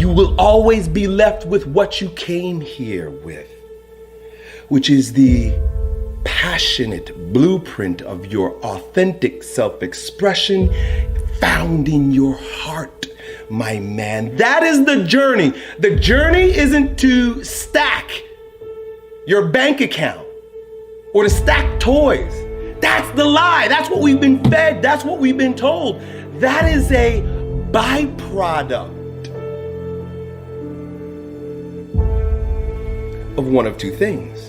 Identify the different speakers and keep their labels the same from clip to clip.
Speaker 1: you will always be left with what you came here with, which is the passionate blueprint of your authentic self-expression found in your heart, my man. That is the journey. The journey isn't to stack your bank account or to stack toys. That's the lie. That's what we've been fed. That's what we've been told. That is a byproduct of one of two things.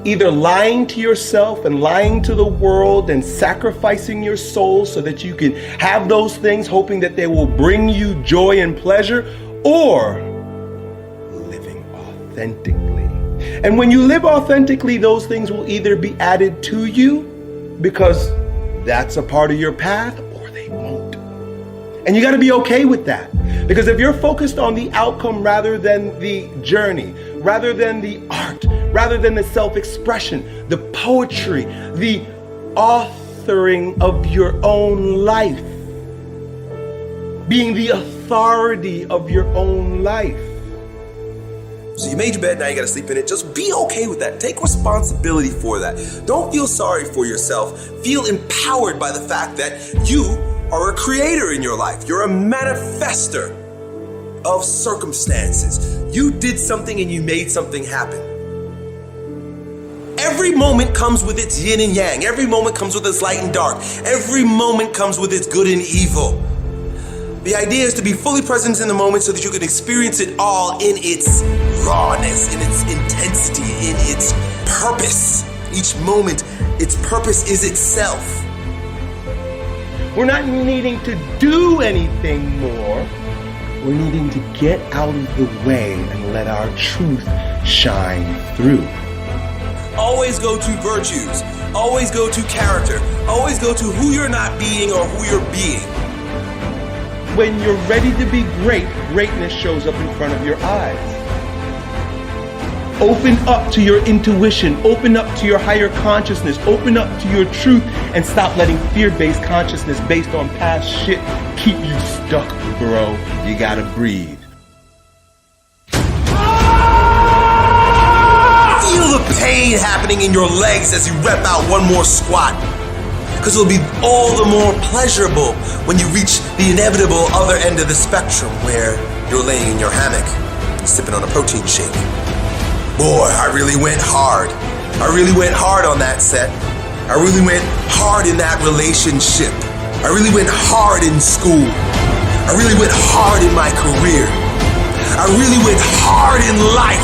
Speaker 1: Either lying to yourself and lying to the world and sacrificing your soul so that you can have those things, hoping that they will bring you joy and pleasure, or living authentically. And when you live authentically, those things will either be added to you because that's a part of your path, or they won't. And you got to be okay with that. Because if you're focused on the outcome rather than the journey, rather than the art, rather than the self-expression, the poetry, the authoring of your own life, being the authority of your own life.
Speaker 2: So you made your bed, now you gotta sleep in it. Just be okay with that. Take responsibility for that. Don't feel sorry for yourself. Feel empowered by the fact that you are a creator in your life. You're a manifester of circumstances. You did something and you made something happen. Every moment comes with its yin and yang. Every moment comes with its light and dark. Every moment comes with its good and evil. The idea is to be fully present in the moment so that you can experience it all in its rawness, in its intensity, in its purpose. Each moment, its purpose is itself.
Speaker 1: We're not needing to do anything more. We're needing to get out of the way and let our truth shine through.
Speaker 2: Always go to virtues. Always go to character. Always go to who you're not being or who you're being.
Speaker 1: When you're ready to be great, greatness shows up in front of your eyes. Open up to your intuition. Open up to your higher consciousness. Open up to your truth and stop letting fear-based consciousness based on past shit keep you stuck, bro. You gotta breathe.
Speaker 2: Feel the pain happening in your legs as you rep out one more squat. Because it'll be all the more pleasurable when you reach the inevitable other end of the spectrum where you're laying in your hammock, sipping on a protein shake. Boy, I really went hard. I really went hard on that set. I really went hard in that relationship. I really went hard in school. I really went hard in my career. I really went hard in life.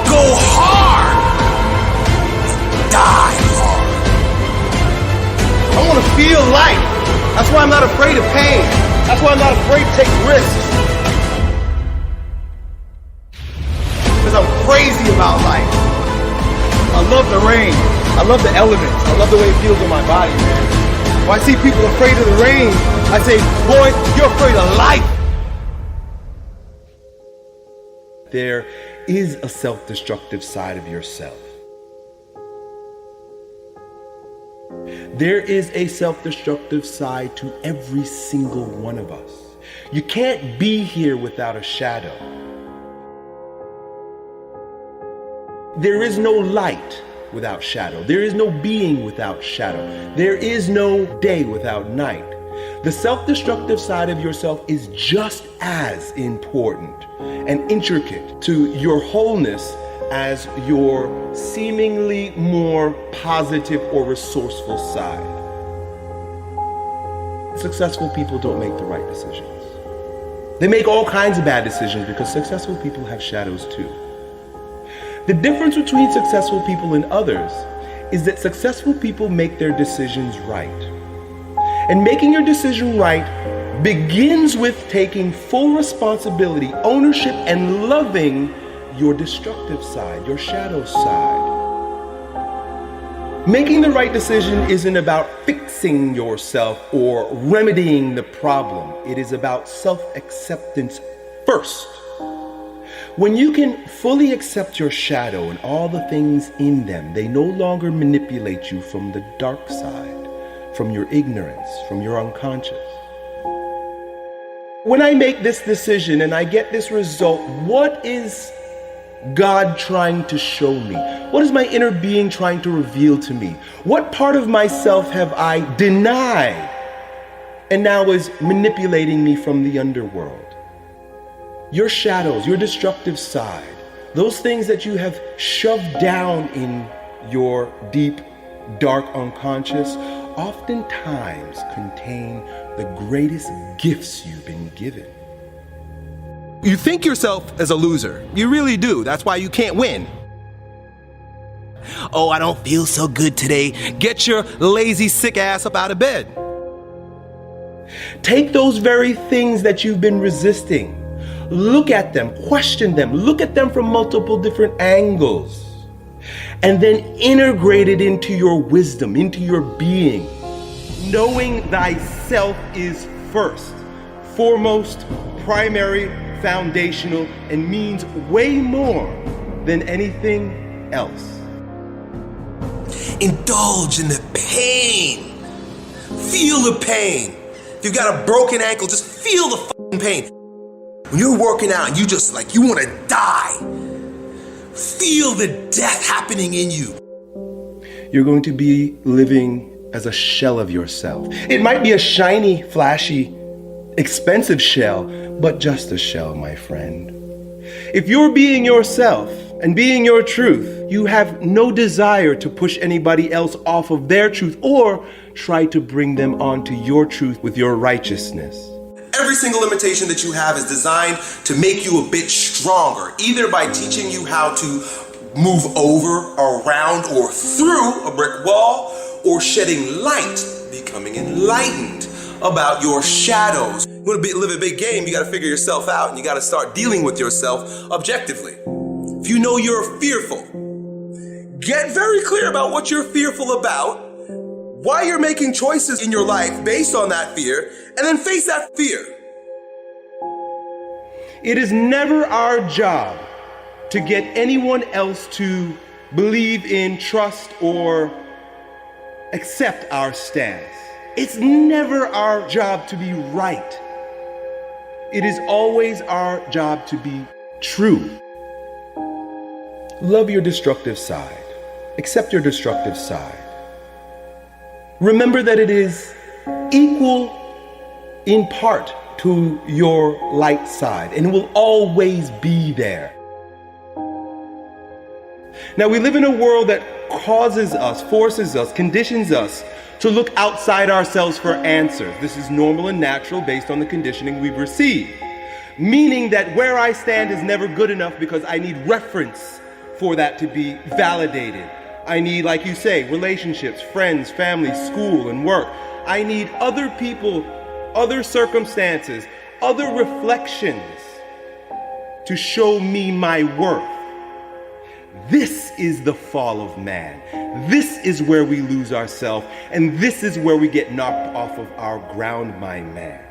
Speaker 2: Go hard. Die hard.
Speaker 1: I want to feel life. That's why I'm not afraid of pain. That's why I'm not afraid to take risks. Because I'm crazy about life. I love the rain. I love the elements. I love the way it feels on my body, man. When I see people afraid of the rain, I say, boy, you're afraid of life. There is a self-destructive side of yourself. There is a self-destructive side to every single one of us. You can't be here without a shadow. There is no light without shadow. There is no being without shadow. There is no day without night. The self-destructive side of yourself is just as important and intricate to your wholeness as your seemingly more positive or resourceful side. Successful people don't make the right decisions. They make all kinds of bad decisions because successful people have shadows too. The difference between successful people and others is that successful people make their decisions right. And making your decision right begins with taking full responsibility, ownership, and loving your destructive side, your shadow side. Making the right decision isn't about fixing yourself or remedying the problem. It is about self-acceptance first. When you can fully accept your shadow and all the things in them, they no longer manipulate you from the dark side, from your ignorance, from your unconscious. When I make this decision and I get this result, what is God trying to show me? What is my inner being trying to reveal to me? What part of myself have I denied and now is manipulating me from the underworld? Your shadows, your destructive side, those things that you have shoved down in your deep, dark unconscious, oftentimes contain the greatest gifts you've been given.
Speaker 3: You think yourself as a loser. You really do. That's why you can't win. Oh, I don't feel so good today. Get your lazy, sick ass up out of bed.
Speaker 1: Take those very things that you've been resisting. Look at them, question them, look at them from multiple different angles, and then integrate it into your wisdom, into your being. Knowing thyself is first, foremost, primary, foundational, and means way more than anything else.
Speaker 2: Indulge in the pain. Feel the pain. If you've got a broken ankle, just feel the fucking pain. When you're working out and you want to die, feel the death happening in you.
Speaker 1: You're going to be living as a shell of yourself. It might be a shiny, flashy, expensive shell, but just a shell, my friend. If you're being yourself and being your truth, you have no desire to push anybody else off of their truth or try to bring them onto your truth with your righteousness.
Speaker 2: Every single limitation that you have is designed to make you a bit stronger, either by teaching you how to move over, around, or through a brick wall, or shedding light, becoming enlightened about your shadows. You want to live a big game, you got to figure yourself out, and you got to start dealing with yourself objectively. If you know you're fearful, get very clear about what you're fearful about, why you're making choices in your life based on that fear, and then face that fear.
Speaker 1: It is never our job to get anyone else to believe in, trust, or accept our stance. It's never our job to be right. It is always our job to be true. Love your destructive side. Accept your destructive side. Remember that it is equal in part to your light side, and it will always be there. Now, we live in a world that causes us, forces us, conditions us to look outside ourselves for answers. This is normal and natural based on the conditioning we've received. Meaning that where I stand is never good enough because I need reference for that to be validated. I need, like you say, relationships, friends, family, school, and work. I need other people, other circumstances, other reflections to show me my worth. This is the fall of man. This is where we lose ourselves, and this is where we get knocked off of our ground, my man.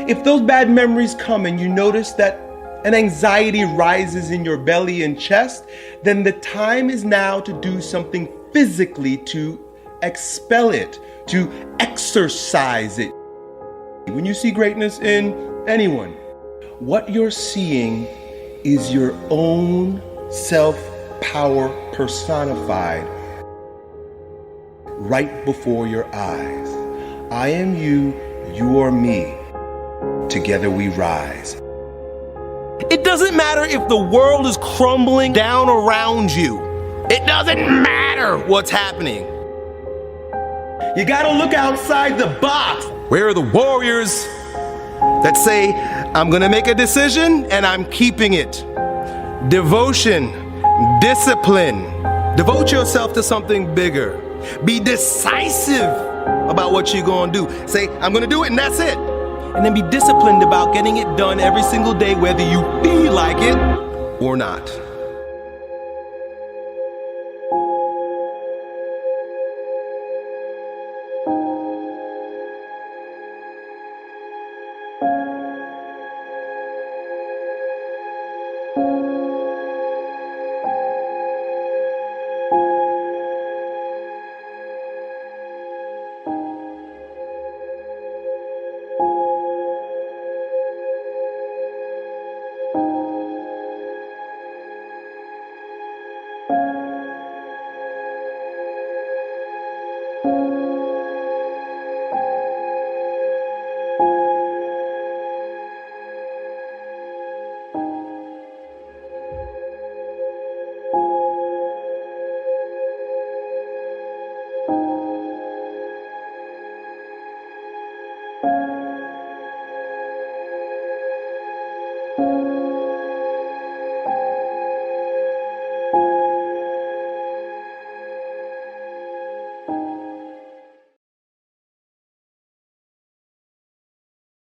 Speaker 1: If those bad memories come and you notice that an anxiety rises in your belly and chest, then the time is now to do something physically to expel it, to exercise it. When you see greatness in anyone, what you're seeing is your own self-power personified right before your eyes. I am you, you are me. Together we rise.
Speaker 3: It doesn't matter if the world is crumbling down around you. It doesn't matter what's happening.
Speaker 1: You gotta look outside the box.
Speaker 3: Where are the warriors that say, I'm gonna make a decision and I'm keeping it? Devotion, discipline. Devote yourself to something bigger. Be decisive about what you're gonna do. Say, I'm gonna do it and that's it. And then be disciplined about getting it done every single day, whether you feel like it or not.